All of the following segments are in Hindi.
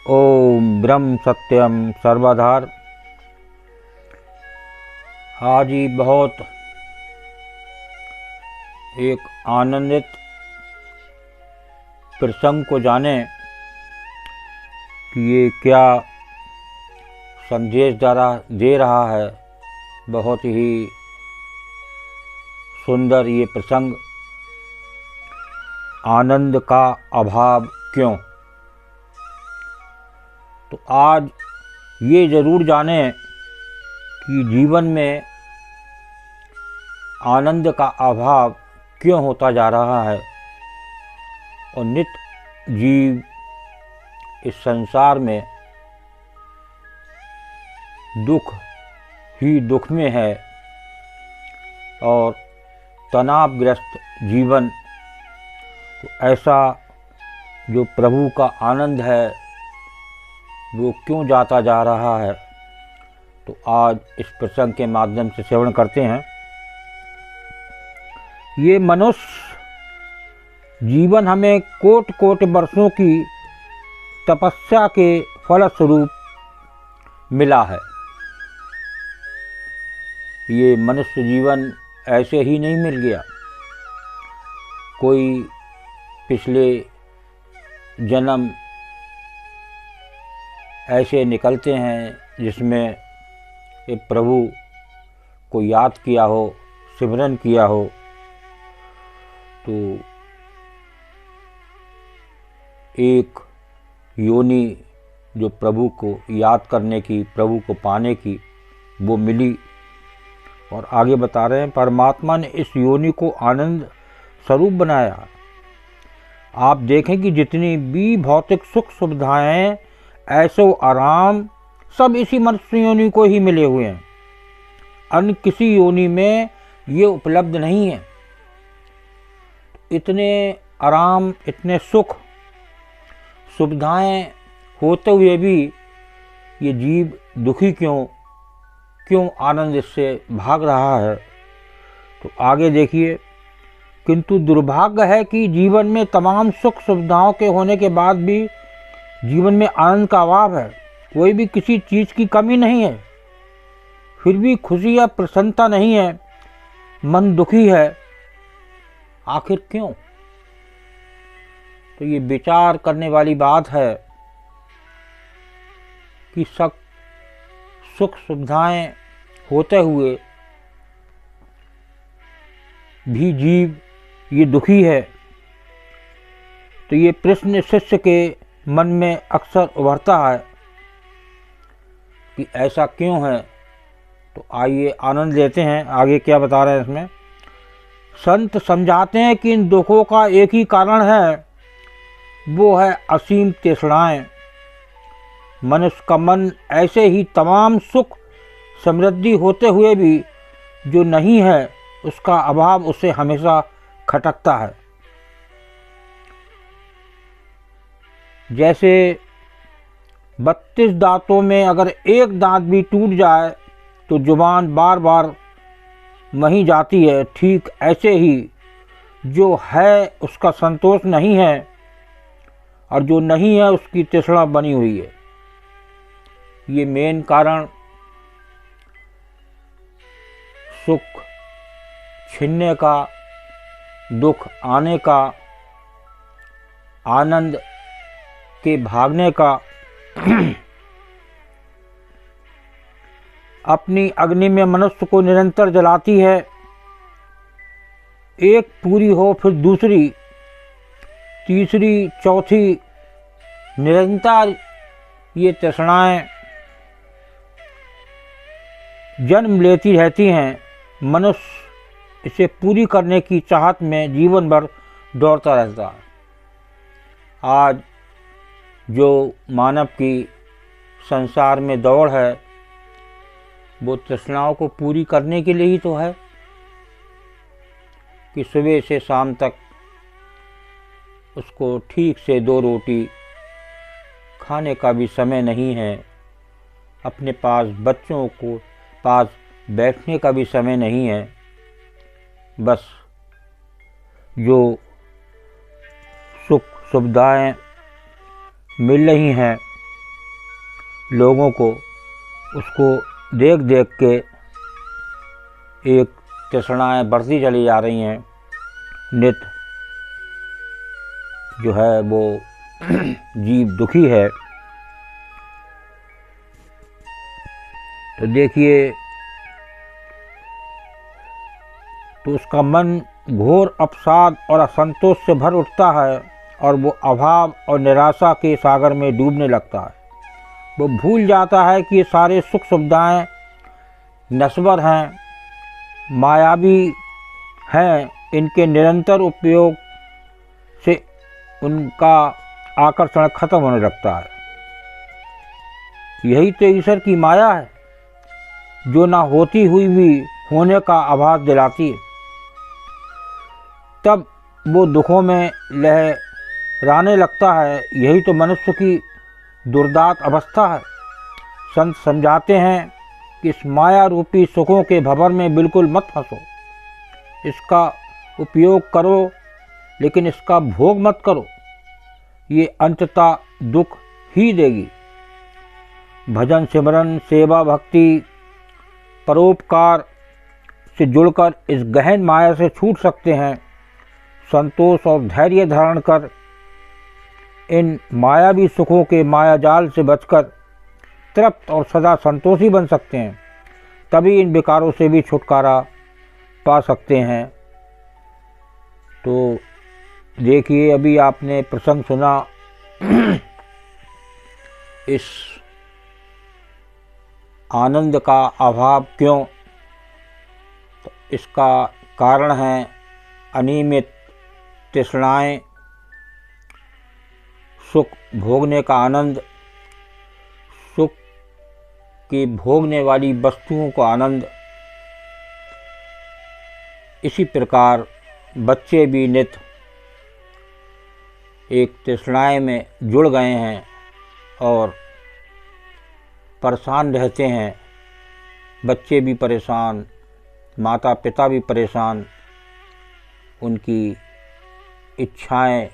ओम ब्रह्म सत्यम सर्वधार। आज ही बहुत एक आनंदित प्रसंग को जाने कि ये क्या संदेश दे रहा है। बहुत ही सुंदर ये प्रसंग, आनंद का अभाव क्यों। तो आज ये ज़रूर जानें कि जीवन में आनंद का अभाव क्यों होता जा रहा है और नित्य जीव इस संसार में दुख ही दुख में है और तनावग्रस्त जीवन। तो ऐसा जो प्रभु का आनंद है वो क्यों जाता जा रहा है, तो आज इस प्रसंग के माध्यम से श्रवण करते हैं। ये मनुष्य जीवन हमें कोट कोट वर्षों की तपस्या के फलस्वरूप मिला है। ये मनुष्य जीवन ऐसे ही नहीं मिल गया। कोई पिछले जन्म ऐसे निकलते हैं जिसमें एक प्रभु को याद किया हो, सिमरन किया हो, तो एक योनि जो प्रभु को याद करने की, प्रभु को पाने की वो मिली। और आगे बता रहे हैं, परमात्मा ने इस योनि को आनंद स्वरूप बनाया। आप देखें कि जितनी भी भौतिक सुख सुविधाएं, ऐसो आराम, सब इसी मनुष्य योनि को ही मिले हुए हैं। अन्य किसी योनि में ये उपलब्ध नहीं है। इतने आराम, इतने सुख सुविधाएं होते हुए भी ये जीव दुखी क्यों आनंद इससे भाग रहा है। तो आगे देखिए, किंतु दुर्भाग्य है कि जीवन में तमाम सुख सुविधाओं के होने के बाद भी जीवन में आनंद का अभाव है। कोई भी किसी चीज़ की कमी नहीं है, फिर भी खुशी या प्रसन्नता नहीं है, मन दुखी है। आखिर क्यों? तो ये विचार करने वाली बात है कि सुख सुविधाएं होते हुए भी जीव ये दुखी है। तो ये प्रश्न शिष्य के मन में अक्सर उभरता है कि ऐसा क्यों है। तो आइए आनंद लेते हैं। आगे क्या बता रहे हैं इसमें। संत समझाते हैं कि इन दुखों का एक ही कारण है, वो है असीम तृष्णाएं। मनुष्य का मन ऐसे ही तमाम सुख समृद्धि होते हुए भी जो नहीं है उसका अभाव उसे हमेशा खटकता है। जैसे 32 दांतों में अगर एक दांत भी टूट जाए तो जुबान बार बार वहीं जाती है। ठीक ऐसे ही जो है उसका संतोष नहीं है और जो नहीं है उसकी तृष्णा बनी हुई है। ये मेन कारण सुख छिनने का, दुख आने का, आनंद के भागने का। अपनी अग्नि में मनुष्य को निरंतर जलाती है। एक पूरी हो फिर दूसरी, तीसरी, चौथी, निरंतर ये तृष्णाएं जन्म लेती रहती हैं। मनुष्य इसे पूरी करने की चाहत में जीवन भर दौड़ता रहता है। आज जो मानव की संसार में दौड़ है वो तृष्णाओं को पूरी करने के लिए ही तो है कि सुबह से शाम तक उसको ठीक से 2 रोटी खाने का भी समय नहीं है, अपने पास बच्चों को पास बैठने का भी समय नहीं है। बस जो सुख सुविधाएं मिल रही हैं लोगों को उसको देख देख के एक तृष्णाएँ बढ़ती चली जा रही हैं। नित्य जो है वो जीव दुखी है। तो देखिए, तो उसका मन घोर अवसाद और असंतोष से भर उठता है और वो अभाव और निराशा के सागर में डूबने लगता है। वो भूल जाता है कि ये सारे सुख सुविधाएं नश्वर हैं, मायावी हैं। इनके निरंतर उपयोग से उनका आकर्षण खत्म होने लगता है। यही तो ईश्वर की माया है, जो ना होती हुई भी होने का आभास दिलाती है। तब वो दुखों में लहराने लगता है। यही तो मनुष्य की दुर्दांत अवस्था है। संत समझाते हैं कि इस माया रूपी सुखों के भंवर में बिल्कुल मत फंसो। इसका उपयोग करो, लेकिन इसका भोग मत करो। ये अंततः दुख ही देगी। भजन, सिमरन, सेवा, भक्ति, परोपकार से जुड़कर इस गहन माया से छूट सकते हैं। संतोष और धैर्य धारण कर इन मायावी सुखों के माया जाल से बचकर तृप्त और सदा संतोषी बन सकते हैं। तभी इन विकारों से भी छुटकारा पा सकते हैं। तो देखिए, अभी आपने प्रसंग सुना। इस आनंद का अभाव क्यों? तो इसका कारण है अनियमित तृष्णाएँ, सुख भोगने का आनंद, सुख की भोगने वाली वस्तुओं का आनंद। इसी प्रकार बच्चे भी नित्य एक तृष्णाएँ में जुड़ गए हैं और परेशान रहते हैं। बच्चे भी परेशान, माता पिता भी परेशान। उनकी इच्छाएं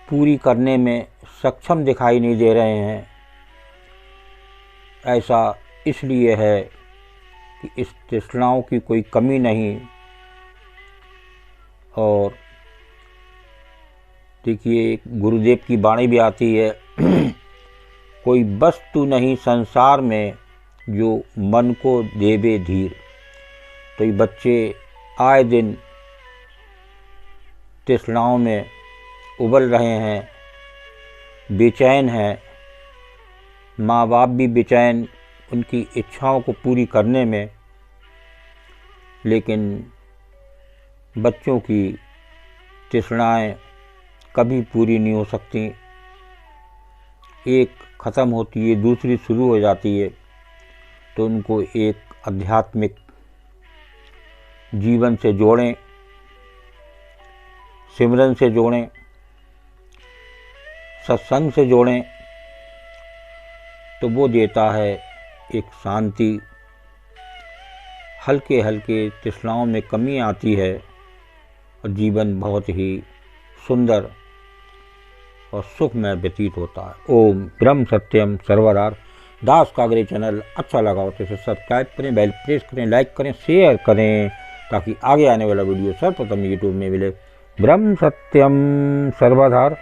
पूरी करने में सक्षम दिखाई नहीं दे रहे हैं। ऐसा इसलिए है कि इस तृष्णाओं की कोई कमी नहीं। और देखिए, गुरुदेव की वाणी भी आती है, कोई वस्तु नहीं संसार में जो मन को देवे धीर। तो ये बच्चे आए दिन तृष्णाओं में उबल रहे हैं, बेचैन हैं। माँ बाप भी बेचैन उनकी इच्छाओं को पूरी करने में, लेकिन बच्चों की तृष्णाएँ कभी पूरी नहीं हो सकती। एक ख़त्म होती है, दूसरी शुरू हो जाती है। तो उनको एक आध्यात्मिक जीवन से जोड़ें, सिमरन से जोड़ें, सत्संग से जोड़ें, तो वो देता है एक शांति। हल्के हल्के तृष्णाओं में कमी आती है और जीवन बहुत ही सुंदर और सुखमय व्यतीत होता है। ओम ब्रह्म सत्यम सर्वरार। दास कागरे चैनल अच्छा लगा हो तो इसे सब्सक्राइब करें, बेल प्रेस करें, लाइक करें, शेयर करें, ताकि आगे आने वाला वीडियो सर्वप्रथम यूट्यूब में मिले। ब्रह्म सत्यम सर्वधार।